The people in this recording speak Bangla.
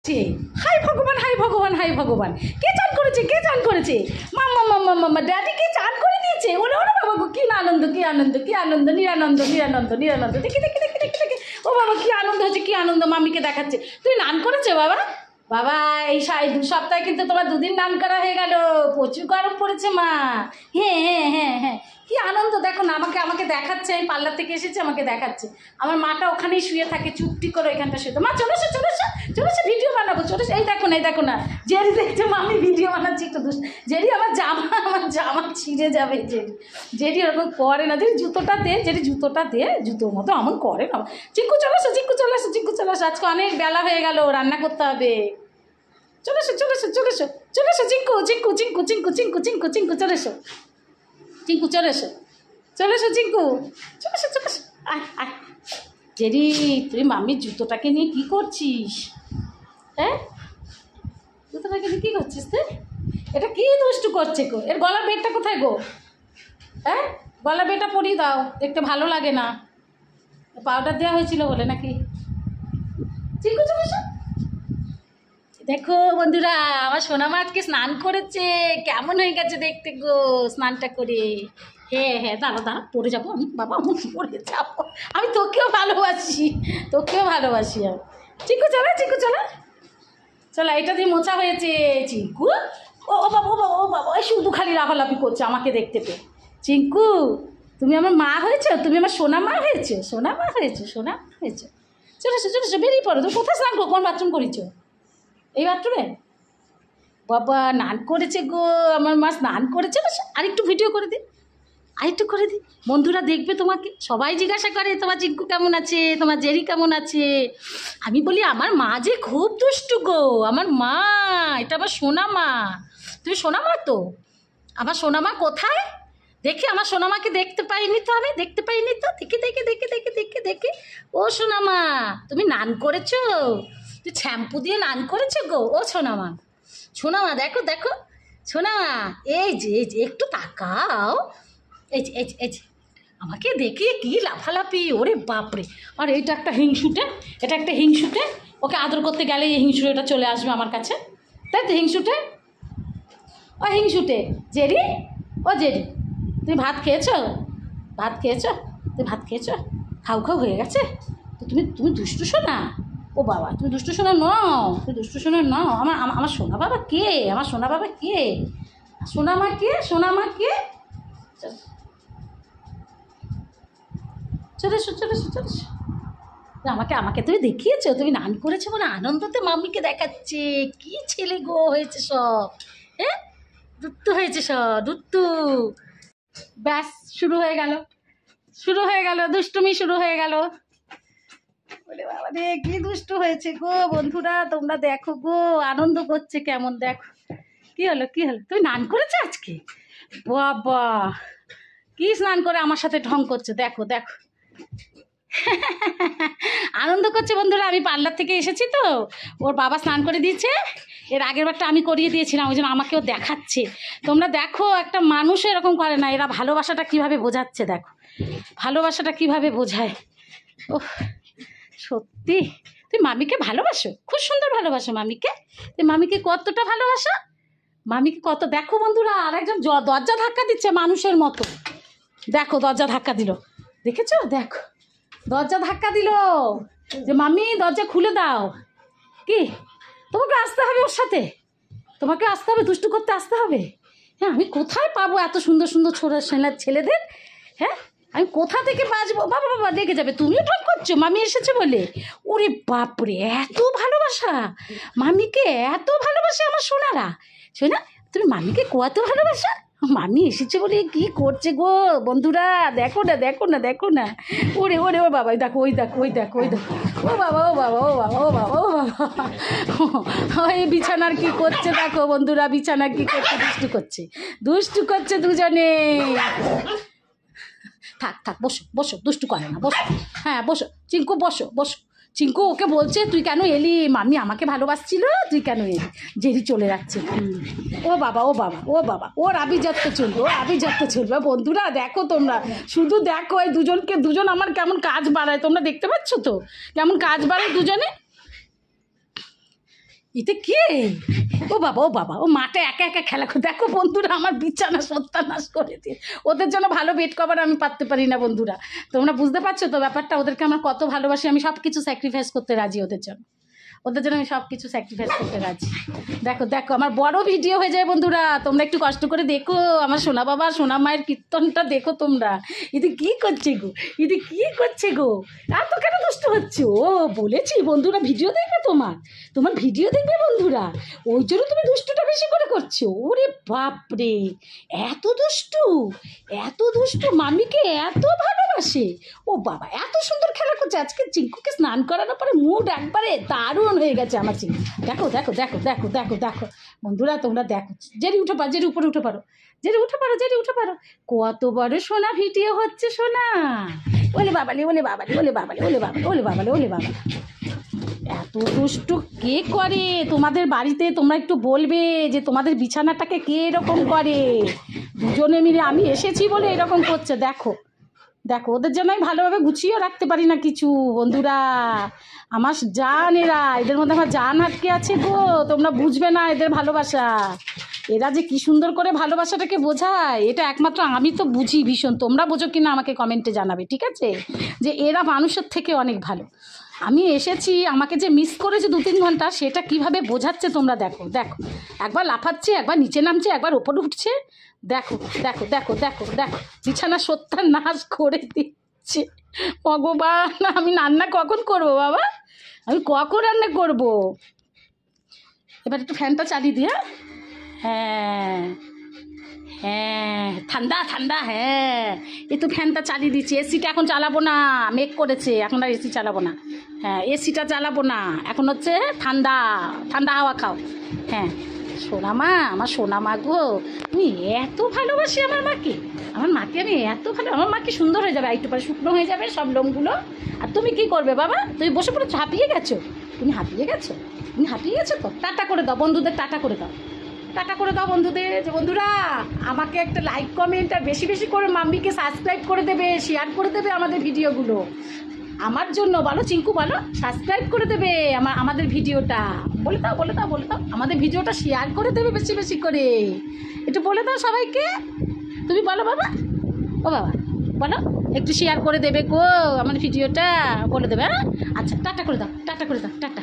হাই ভগবান হাই ভগবান হাই ভগবান, কে চান করেছে কে চান করেছে? মাম্মা মাম্মা মাম্মা ড্যাডি কে চান করে দিয়েছে। ওরে ওরে বাবা গো, কি আনন্দ কি আনন্দ কি আনন্দ, নিরানন্দ নিরানন্দ নিরানন্দ। দেখি দেখি দেখি দেখি দেখি, ও বাবা কি আনন্দ হচ্ছে, কি আনন্দ। মাম্মিকে দেখাচ্ছে। তুই নান করেছে বাবা? বাবা এই 2 সপ্তাহে কিন্তু তোমার 2 দিন নান করা হয়ে গেল। প্রচুর গরম পড়েছে মা। হ্যাঁ হ্যাঁ হ্যাঁ হ্যাঁ, কি আনন্দ। দেখো না, আমাকে আমাকে দেখাচ্ছে। আমি পার্লার থেকে এসেছি, আমাকে দেখাচ্ছে। আমার মাটা ওখানেই শুয়ে থাকে চুপটি করে, এখানটা শুয়ে। মা চলে এসো চলে এসো চলে এসো, ভিডিও বানাবো চলে এসো। এই দেখো না এই দেখো না, জেরি দেখছো মা, আমি ভিডিও বানাচ্ছি একটু জেরি আমার জামা ছিঁড়ে যাবে। জেরি ওরকম করে না। জেরি জুতোটা দে, জেরি জুতোটা দে, জুতোর মতো এমন করে না। চিঙ্কু চলে এসো, চিঙ্কু চলে এসো, চিঙ্কু চলে এসো। আজকে অনেক বেলা হয়ে গেল, রান্না করতে হবে। চলে এসো চলে এসো চলে এসো চলে এসো, চিঙ্কু চিঙ্কু চিঙ্কু চিঙ্কু চিঙ্কু চিঙ্কু চিঙ্কু চলে এসো, চিঙ্কু চলে এসো চলে এসো, চিঙ্কু চলে এসো চলে এসো। আয় আয় জেরি, তুই মাম্মির জুতোটাকে নিয়ে কী করছিস? হ্যাঁ, জুতোটাকে নিয়ে কী করছিস তুই? এটা কী দুষ্টু করছে গো? এর গলার বেডটা কোথায় গো? হ্যাঁ, গলার বেডটা পরিয়ে দাও, দেখতে ভালো লাগে না। পাউডার দেওয়া হয়েছিল বলে নাকি? চিঙ্কু চলে এসো। দেখো বন্ধুরা, আমার সোনামা আজকে স্নান করেছে। কেমন হয়ে গেছে দেখতে গো স্নানটা করে। হ্যাঁ হ্যাঁ, দাঁড়া দাঁড়া, পড়ে যাবো আমি বাবা, আমি পড়ে যাবো। আমি তোকেও ভালোবাসি, তোকেও ভালোবাসি আমি। চিকু চলো চিকু চলো চলো, এটা দিয়ে মোছা হয়েছে চিঙ্কু। ও ও বাবা ও বাবা ও বাবা, ওই শুধু খালি লাফালাফি করছে আমাকে দেখতে পেয়ে। চিঙ্কু, তুমি আমার মা হয়েছো, তুমি আমার সোনা মা হয়েছো, সোনা মা হয়েছো, সোনা মা হয়েছো। চলে এসো চলে এসো, বেরিয়ে পড়ো। তুমি কোথায় স্নান করো? কোন বাথরুম করেছো? এই বাথরুমে? বাবা নান করেছে গো, আমার মা স্নান করেছে। আরেকটু ভিডিও করে দিই, আরেকটু করে দিই, বন্ধুরা দেখবে তোমাকে। সবাই জিজ্ঞাসা করে তোমার চিঙ্কু কেমন আছে, তোমার জেরি কেমন আছে। আমি বলি আমার মা যে খুব দুষ্টু গো, আমার মা, এটা আমার সোনা মা। তুমি সোনা মা তো? আমার সোনা মা কোথায়? দেখি আমার সোনামাকে দেখতে পাইনি তো, আমি দেখতে পাইনি তো। দেখে দেখে দেখে দেখে দেখে দেখে, ও সোনামা তুমি নান করেছো? তুই শ্যাম্পু দিয়ে নান করেছো গো? ও সোনামা, সোনামা দেখো দেখো, সোনামা এই যে একটু তাকাও। এই যে এই যে এই যে, আমাকে দেখে কি লাফালাফি, ওরে বাপরে। আর এইটা একটা হিংসুটে, এটা একটা হিংসুটে। ওকে আদর করতে গেলে এই হিংসুটেটা চলে আসবে আমার কাছে, তাই তো? হিংসুটে, ও হিংসুটে। জেরি, ও জেরি, তুমি ভাত খেয়েছো? ভাত খেয়েছো? তুমি ভাত খেয়েছো? খাও খাও হয়ে গেছে তো? তুমি তুমি দুষ্টু শোনা? ও বাবা, তুমি দুষ্টু শোনা নও, তুমি দুষ্টু শোনা নও। আমার আমার সোনা বাবা কে? আমার সোনা বাবা কে? সোনা মা কে? সোনা মা কে? চলে এসো চলে এসো চলে এসো। আমাকে আমাকে তুমি দেখিয়েছো, তুমি নান করেছো বলে আনন্দতে মাম্মিকে দেখাচ্ছে। কি ছেলে গো হয়েছে সব, হ্যাঁ দুত্তু হয়েছে সব, দুত্তু। ব্যাস শুরু হয়ে গেল, শুরু হয়ে গেল দুষ্টুমি, শুরু হয়ে গেল। বলে বাবা রে কি দুষ্টু হয়েছে গো বন্ধুরা, তোমরা দেখো গো, আনন্দ করছে কেমন। দেখো কি হলো কি হলো, তুমি নান করেছো আজকে? বাবা কি স্নান করে আমার সাথে ঢং করছে, দেখো দেখো। আনন্দ করছে বন্ধুরা। আমি পার্লার থেকে এসেছি তো, ওর বাবা স্নান করে দিয়েছে। এর আগের বারটা আমি করিয়ে দিয়েছিলাম, ওই জন্য আমাকেও দেখাচ্ছে। তোমরা দেখো, একটা মানুষ এরকম করে না। এরা ভালোবাসাটা কিভাবে বোঝাচ্ছে, দেখো ভালোবাসাটা কিভাবে বোঝায়। ও সত্যি, তুই মামিকে ভালোবাসো, খুব সুন্দর ভালোবাসো মামিকে। তুই মামিকে কতটা ভালোবাসো, মামিকে কত। দেখো বন্ধুরা, আর একজন দরজা ধাক্কা দিচ্ছে মানুষের মতো। দেখো দরজা ধাক্কা দিল, দেখেছো? দেখো দরজা ধাক্কা দিল, যে মামি দরজা খুলে দাও। কি তোমাকে আসতে হবে ওর সাথে, তোমাকে আসতে হবে, দুষ্টু করতে আসতে হবে। হ্যাঁ, আমি কোথায় পাবো এত সুন্দর সুন্দর ছেলেদের? হ্যাঁ, আমি কোথা থেকে বাঁচবো? বাবা বাবা দেখে যাবে, তুমিও ঢং করছো মামি এসেছে বলে। ওরে বাপরে, এত ভালোবাসা মামিকে, এত ভালোবাসে আমার সোনারা। শোনা, তুমি মামিকে কত ভালোবাসা। মামি এসেছে বলে কি করছে গো বন্ধুরা, দেখো না দেখো না দেখো না। ওরে ওরে ও বাবা, দেখো ওই দেখো ওই দেখো ওই দেখো, ও বাবা ও বাবা ও বাবা ও বাবা ও বাবা। এই বিছানার কি করছে দেখো বন্ধুরা, বিছানার কি করছে, দুষ্টু করছে, দুষ্টু করছে দুজনে। থাক থাক, বসো বসো, দুষ্টু করে না, বসো। হ্যাঁ বসো চিঙ্কু, বসো বসো। চিঙ্কু ওকে বলছে তুই কেন এলি, মাম্মি আমাকে ভালোবাসছিল, তুই কেন এলি। জেরি চলে যাচ্ছে। ও বাবা ও বাবা ও বাবা, ওর আভিজাত্য চলবে, ওর আভিজাত্য চলবে। বন্ধুরা দেখো, তোমরা শুধু দেখো এই দুজন আমার কেমন কাজ বাড়ায়। তোমরা দেখতে পাচ্ছ তো কেমন কাজ বাড়ায় দুজনে। এতে কে? ও বাবা ও বাবা, ও মাঠে একা একা খেলা করে। দেখো বন্ধুরা, আমার বিছানা সত্যানাশ করে দিয়ে। ওদের জন্য ভালো বেড কভার আমি পাততে পারি না বন্ধুরা। তোমরা বুঝতে পারছো তো ব্যাপারটা? ওদেরকে আমার কত ভালোবাসি, আমি সব কিছু স্যাক্রিফাইস করতে রাজি ওদের জন্য। আমি সব কিছু স্যাক্রিফাইস করতে রাজি। দেখো দেখো, আমার বড় ভিডিও হয়ে যায় বন্ধুরা, তোমরা একটু কষ্ট করে দেখো। আমার সোনা বাবা সোনা মায়ের কীর্তনটা দেখো তোমরা। এতে কী করছে গো? এতে কী করছে গো? এত কেন কষ্ট হচ্ছে? ও বলেছি বন্ধুরা, ভিডিও দেখবে তোমার ভিডিও দেখবে বন্ধুরা, ওই জন্য তুমি দুষ্টুটা বেশি করে করছো। ওরে বাপরে, এত দুষ্টু মামিকে এত ভালোবাসে। ও বাবা, এত সুন্দর খেলা করছে। আজকে চিঙ্কুকে স্নান করানোর পরে মুড একবারে দারুণ হয়ে গেছে আমার চিঙ্কু। দেখো দেখো দেখো দেখো দেখো দেখো বন্ধুরা, তোমরা দেখো। জেরি উঠে পারো, জেরি উপরে উঠে পারো, জেরি উঠে পারো, জেরি উঠে পারো। কত বড় সোনা ভিডিও হচ্ছে সোনা। ওলে বাবালে ওলে বাবালে ওলে বাবালে ওলে বাবালে ওলে বাবালে ওলে বাবা। এত দুষ্টু কে করে তোমাদের বাড়িতে? তোমরা একটু বলবে যে তোমাদের বিছানাটাকে কে এরকম করে। দুজনে মিলে, আমি এসেছি বলে এরকম করছে। দেখো দেখো, ওদের জন্য আমি ভালোভাবে গুছিয়েও রাখতে পারি না কিছু বন্ধুরা। আমার জান এরা, এদের মধ্যে আমার জান আটকে আছে গো। তোমরা বুঝবে না এদের ভালোবাসা। এরা যে কি সুন্দর করে ভালোবাসাটাকে বোঝায়, এটা একমাত্র আমি তো বুঝি ভীষণ। তোমরা বোঝো কি না আমাকে কমেন্টে জানাবে, ঠিক আছে? যে এরা মানুষের থেকে অনেক ভালো। আমি এসেছি, আমাকে যে মিস করেছে 2-3 ঘন্টা, সেটা কিভাবে বোঝাচ্ছে তোমরা দেখো। দেখো, একবার লাফাচ্ছে, একবার নিচে নামছে, একবার ওপরে উঠছে। দেখো দেখো দেখো দেখো দেখো, বিছানা সত্যানাশ করে দিচ্ছে। ভগবান, আমি রান্না কখন করব বাবা? আমি কখন রান্না করব? এবার একটু ফ্যানটা চালিয়ে দিই। হ্যাঁ হ্যাঁ, ঠান্ডা ঠান্ডা, হ্যাঁ। একটু ফ্যানটা চালিয়ে দিচ্ছি। এসিটা এখন চালাবো না, মেঘ করেছে, এখন আর এসি চালাবো না। হ্যাঁ, এসিটা চালাবো না, এখন হচ্ছে ঠান্ডা ঠান্ডা হাওয়া খাও। হ্যাঁ, সোনা মা, আমার সোনা মা গো, আমি এত ভালোবাসি আমার মাকে। আমি এত ভালো, আমার মা কি সুন্দর হয়ে যাবে, একটু পরে শুকনো হয়ে যাবে সব লোমগুলো। আর তুমি কি করবে বাবা? তুমি বসে পড়ে হাঁপিয়ে গেছো, তুমি হাঁপিয়ে গেছো তো। টাটা করে দাও বন্ধুদের, টাটা করে দাও, টাটা করে দাও বন্ধুদের। যে বন্ধুরা, আমাকে একটা লাইক কমেন্ট আর বেশি বেশি করে মাম্মিকে সাবস্ক্রাইব করে দেবে, শেয়ার করে দেবে আমাদের ভিডিওগুলো। আমার জন্য বলো চিঙ্কু, বলো সাবস্ক্রাইব করে দেবে আমাদের ভিডিওটা। বলে দাও আমাদের ভিডিওটা শেয়ার করে দেবে বেশি বেশি করে। একটু বলে দাও সবাইকে। তুমি বলো বাবা, ও বাবা বলো, একটু শেয়ার করে দেবে গো আমার ভিডিওটা, বলে দেবে। হ্যাঁ, আচ্ছা, টাটা করে দাও, টাটা করে দাও, টাটা।